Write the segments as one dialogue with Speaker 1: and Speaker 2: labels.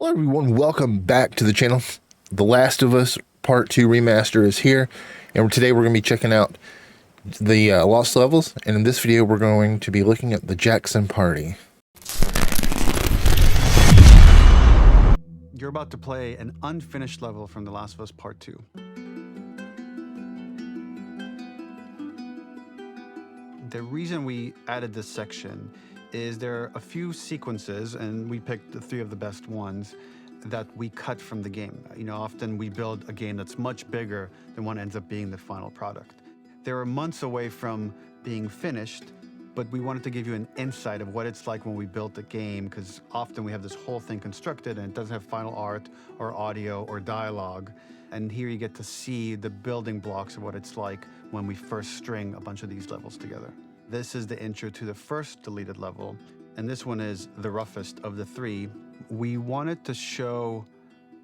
Speaker 1: Hello everyone, welcome back to the channel. The Last of Us Part 2 Remaster is here, and today we're going to be checking out the Lost Levels, and in this video we're going to be looking at the Jackson Party.
Speaker 2: You're about to play an unfinished level from The Last of Us Part 2. The reason we added this section is there are a few sequences, and we picked the 3 of the best ones, that we cut from the game. You know, often we build a game that's much bigger than what ends up being the final product. They were months away from being finished, but we wanted to give you an insight of what it's like when we built a game, because often we have this whole thing constructed and it doesn't have final art or audio or dialogue. And here you get to see the building blocks of what it's like when we first string a bunch of these levels together. This is the intro to the first deleted level, and this one is the roughest of the 3. We wanted to show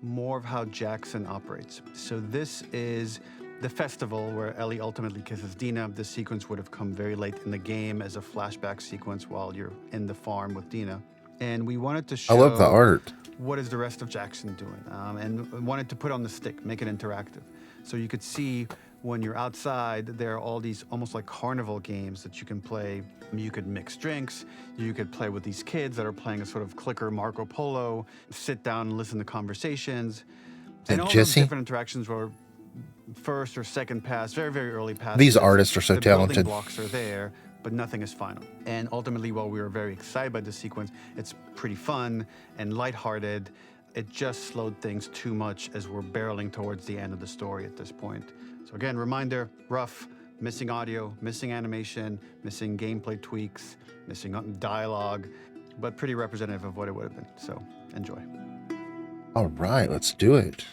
Speaker 2: more of how Jackson operates. So this is the festival where Ellie ultimately kisses Dina. This sequence would have come very late in the game as a flashback sequence while you're in the farm with Dina. And we wanted to show
Speaker 1: I love the art.
Speaker 2: What is the rest of Jackson doing, and wanted to put on the stick, make it interactive. So you could see when you're outside, there are all these almost like carnival games that you can play. You could mix drinks, you could play with these kids that are playing a sort of clicker Marco Polo, sit down and listen to conversations. And all those different interactions were first or second pass, very, very early passes.
Speaker 1: These artists are so talented.
Speaker 2: The building blocks are there, but nothing is final. And ultimately, while we were very excited by this sequence, it's pretty fun and lighthearted. It just slowed things too much as we're barreling towards the end of the story at this point. So again, reminder, rough, missing audio, missing animation, missing gameplay tweaks, missing dialogue, but pretty representative of what it would have been. So enjoy.
Speaker 1: All right, let's do it.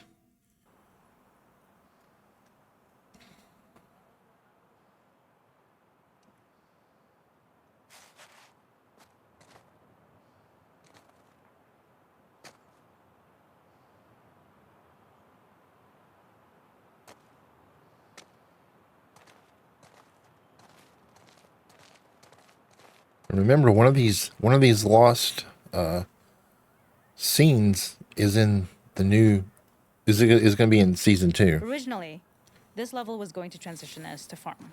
Speaker 1: Remember, one of these lost scenes is in the new is going to be in season 2.
Speaker 3: Originally, this level was going to transition us to farm.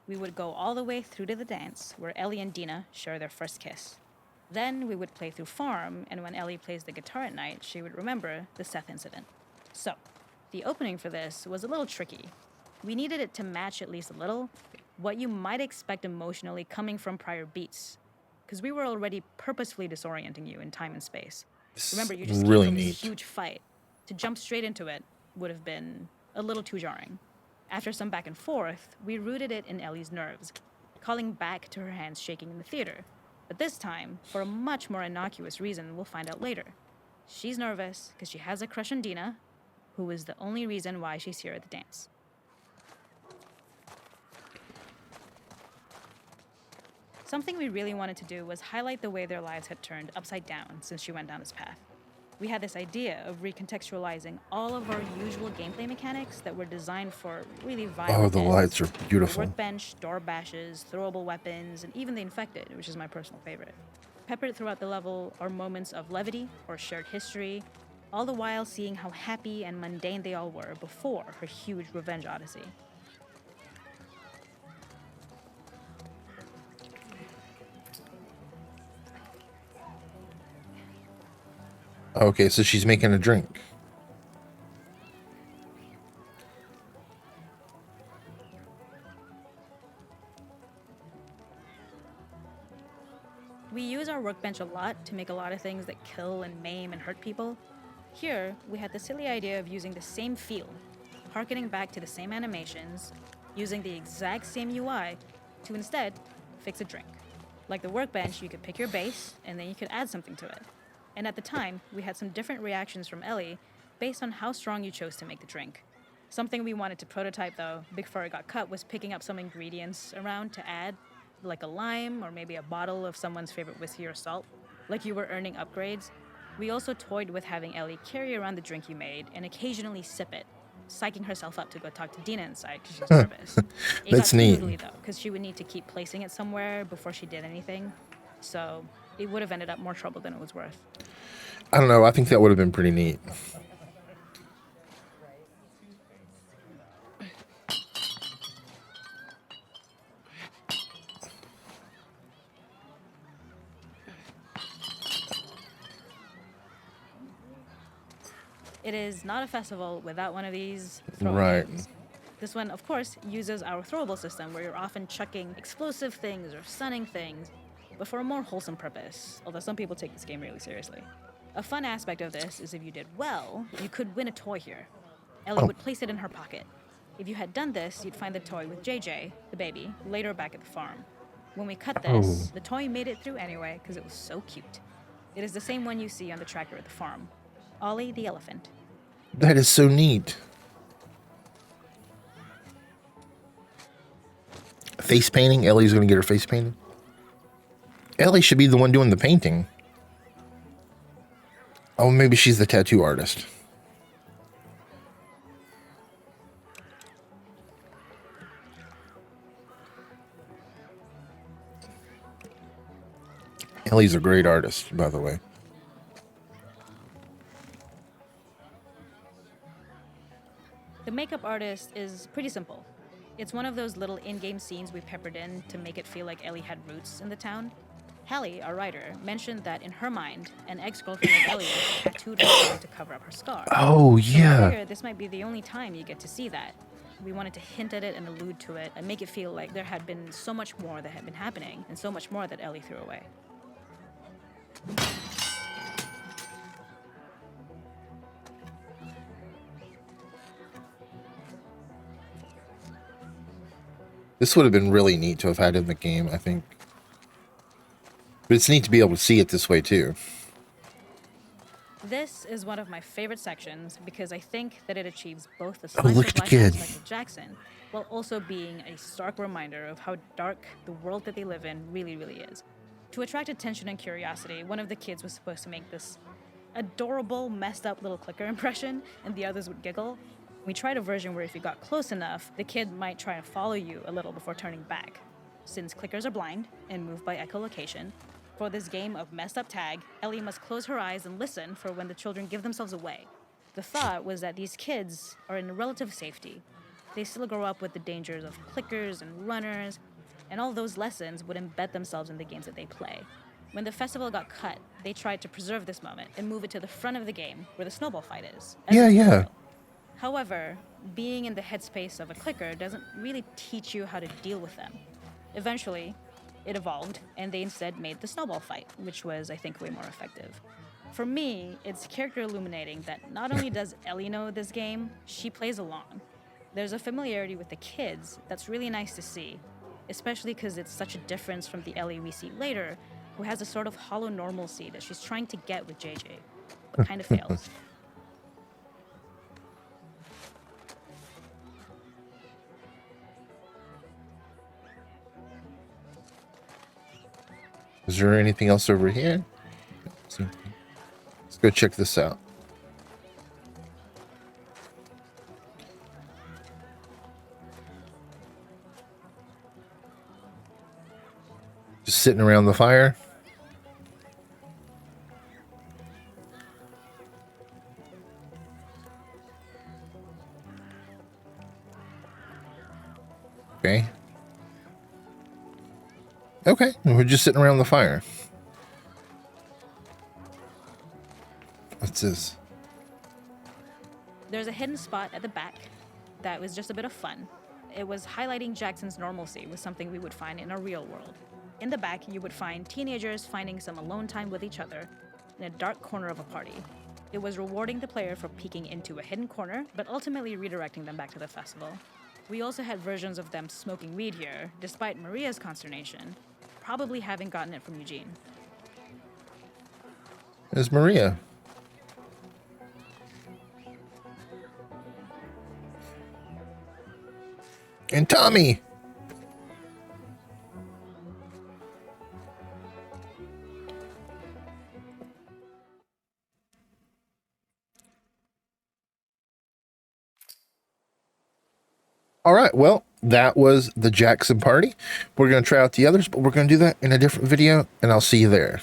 Speaker 3: We would go all the way through to the dance where Ellie and Dina share their first kiss. Then we would play through farm, and when Ellie plays the guitar at night, she would remember the Seth incident. So, the opening for this was a little tricky. We needed it to match at least a little what you might expect emotionally coming from prior beats, because we were already purposefully disorienting you in time and space. Remember, you just came from this huge fight. To jump straight into it would have been a little too jarring. After some back and forth, we rooted it in Ellie's nerves, calling back to her hands shaking in the theater. But this time, for a much more innocuous reason we'll find out later. She's nervous because she has a crush on Dina, who is the only reason why she's here at the dance. Something we really wanted to do was highlight the way their lives had turned upside down since she went down this path. We had this idea of recontextualizing all of our usual gameplay mechanics that were designed for really violent
Speaker 1: ends. The lights are beautiful.
Speaker 3: The workbench, door bashes, throwable weapons, and even the infected, which is my personal favorite. Peppered throughout the level are moments of levity or shared history, all the while seeing how happy and mundane they all were before her huge revenge odyssey.
Speaker 1: Okay, so she's making a drink.
Speaker 3: We use our workbench a lot to make a lot of things that kill and maim and hurt people. Here, we had the silly idea of using the same feel, harkening back to the same animations, using the exact same UI to instead fix a drink. Like the workbench, you could pick your base, and then you could add something to it. And at the time, we had some different reactions from Ellie based on how strong you chose to make the drink. Something we wanted to prototype, though, before it got cut, was picking up some ingredients around to add, like a lime or maybe a bottle of someone's favorite whiskey or salt, like you were earning upgrades. We also toyed with having Ellie carry around the drink you made and occasionally sip it, psyching herself up to go talk to Dina inside because she's nervous.
Speaker 1: That's neat.
Speaker 3: Though, because she would need to keep placing it somewhere before she did anything. So it would have ended up more trouble than it was worth.
Speaker 1: I don't know. I think that would have been pretty neat.
Speaker 3: It is not a festival without one of these throwing
Speaker 1: Right.
Speaker 3: games. This one, of course, uses our throwable system where you're often chucking explosive things or stunning things, but for a more wholesome purpose, although some people take this game really seriously. A fun aspect of this is if you did well, you could win a toy here. Ellie would place it in her pocket. If you had done this, you'd find the toy with JJ, the baby, later back at the farm. When we cut this, the toy made it through anyway because it was so cute. It is the same one you see on the tractor at the farm. Ollie the elephant.
Speaker 1: That is so neat. Face painting? Ellie's going to get her face painted? Ellie should be the one doing the painting. Oh, maybe she's the tattoo artist. Ellie's a great artist, by the way.
Speaker 3: The makeup artist is pretty simple. It's one of those little in-game scenes we peppered in to make it feel like Ellie had roots in the town. Hallie, our writer, mentioned that in her mind, an ex-girlfriend of Ellie's tattooed her to cover up her scar.
Speaker 1: Oh,
Speaker 3: So I
Speaker 1: yeah.
Speaker 3: figured this might be the only time you get to see that. We wanted to hint at it and allude to it and make it feel like there had been so much more that had been happening and so much more that Ellie threw away.
Speaker 1: This would have been really neat to have had in the game, I think. But it's neat to be able to see it this way, too.
Speaker 3: This is one of my favorite sections because I think that it achieves both the
Speaker 1: Oh, look at the
Speaker 3: life of
Speaker 1: kid.
Speaker 3: Michael Jackson while also being a stark reminder of how dark the world that they live in really, really is. To attract attention and curiosity, one of the kids was supposed to make this adorable, messed up little clicker impression, and the others would giggle. We tried a version where if you got close enough, the kid might try and follow you a little before turning back. Since clickers are blind and move by echolocation, for this game of messed up tag, Ellie must close her eyes and listen for when the children give themselves away. The thought was that these kids are in relative safety. They still grow up with the dangers of clickers and runners, and all those lessons would embed themselves in the games that they play. When the festival got cut, they tried to preserve this moment and move it to the front of the game where the snowball fight is. as a
Speaker 1: Yeah.
Speaker 3: tutorial. However, being in the headspace of a clicker doesn't really teach you how to deal with them. Eventually, it evolved, and they instead made the snowball fight, which was, I think, way more effective. For me, it's character illuminating that not only does Ellie know this game, she plays along. There's a familiarity with the kids that's really nice to see, especially because it's such a difference from the Ellie we see later, who has a sort of hollow normalcy that she's trying to get with JJ, but kind of fails.
Speaker 1: Is there anything else over here? Let's go check this out. Just sitting around the fire. Okay. Okay, we're just sitting around the fire. What's this?
Speaker 3: There's a hidden spot at the back that was just a bit of fun. It was highlighting Jackson's normalcy with something we would find in a real world. In the back, you would find teenagers finding some alone time with each other in a dark corner of a party. It was rewarding the player for peeking into a hidden corner, but ultimately redirecting them back to the festival. We also had versions of them smoking weed here, despite Maria's consternation, probably having gotten it from Eugene.
Speaker 1: There's Maria. And Tommy. All right, well, that was the Jackson party. We're going to try out the others, but we're going to do that in a different video, and I'll see you there.